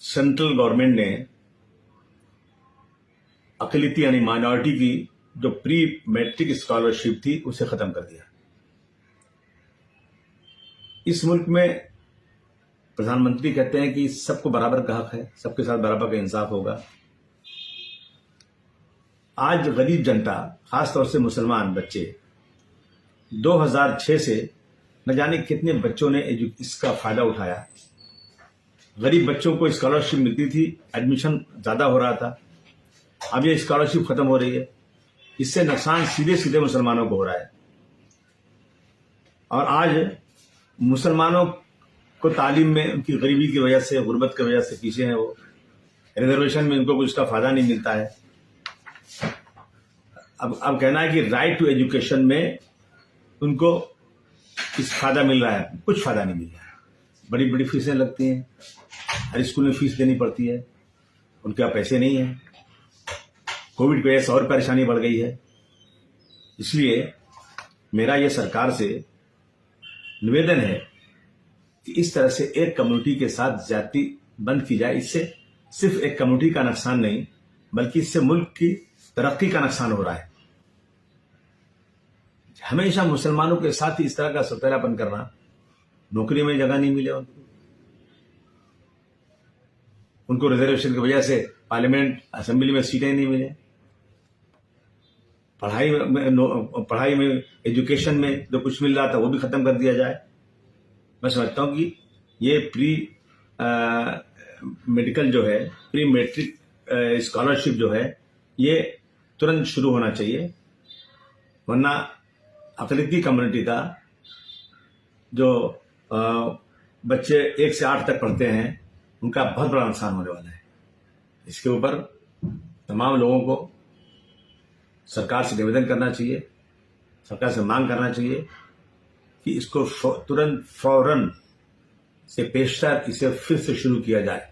Central government ने अकलियती यानी minority की जो प्री मैट्रिक स्कॉलरशिप थी उसे खत्म कर दिया। इस मुल्क में प्रधानमंत्री कहते हैं कि सबको बराबर का हक है, सबके साथ बराबर का इंसाफ होगा। आज गरीब जनता, खासतौर से मुसलमान बच्चे, 2006 से न जाने कितने बच्चों ने इसका फायदा उठाया। गरीब बच्चों को स्कॉलरशिप मिलती थी, एडमिशन ज्यादा हो रहा था। अब ये स्कॉलरशिप खत्म हो रही है, इससे नुकसान सीधे सीधे मुसलमानों को हो रहा है। और आज मुसलमानों को तालीम में उनकी गरीबी की वजह से, गुर्बत की वजह से पीछे हैं। वो रिजर्वेशन में उनको कुछ उसका फायदा नहीं मिलता है। अब कहना है कि राइट टू एजुकेशन में उनको किस फायदा मिल रहा है, कुछ फायदा नहीं मिल रहा है। बड़ी बड़ी फीसें लगती हैं, हर स्कूल में फीस देनी पड़ती है, उनके पास पैसे नहीं है। कोविड की वजह से और परेशानी बढ़ गई है। इसलिए मेरा ये सरकार से निवेदन है कि इस तरह से एक कम्युनिटी के साथ ज्यादती बंद की जाए। इससे सिर्फ एक कम्युनिटी का नुकसान नहीं, बल्कि इससे मुल्क की तरक्की का नुकसान हो रहा है। हमेशा मुसलमानों के साथ ही इस तरह का सौतेलापन करना, नौकरी में जगह नहीं मिले उनको रिजर्वेशन की वजह से पार्लियामेंट असेंबली में सीटें नहीं मिले, पढ़ाई में एजुकेशन में जो कुछ मिल रहा था वो भी खत्म कर दिया जाए। मैं समझता हूं कि ये प्री मेडिकल जो है, प्री मैट्रिक स्कॉलरशिप जो है, ये तुरंत शुरू होना चाहिए, वरना अकलियती कम्युनिटी का जो बच्चे 1 से 8 तक पढ़ते हैं उनका बहुत बड़ा नुकसान होने वाला है। इसके ऊपर तमाम लोगों को सरकार से निवेदन करना चाहिए, सरकार से मांग करना चाहिए कि इसको तुरंत फौरन से पेशतर इसे फिर से शुरू किया जाए।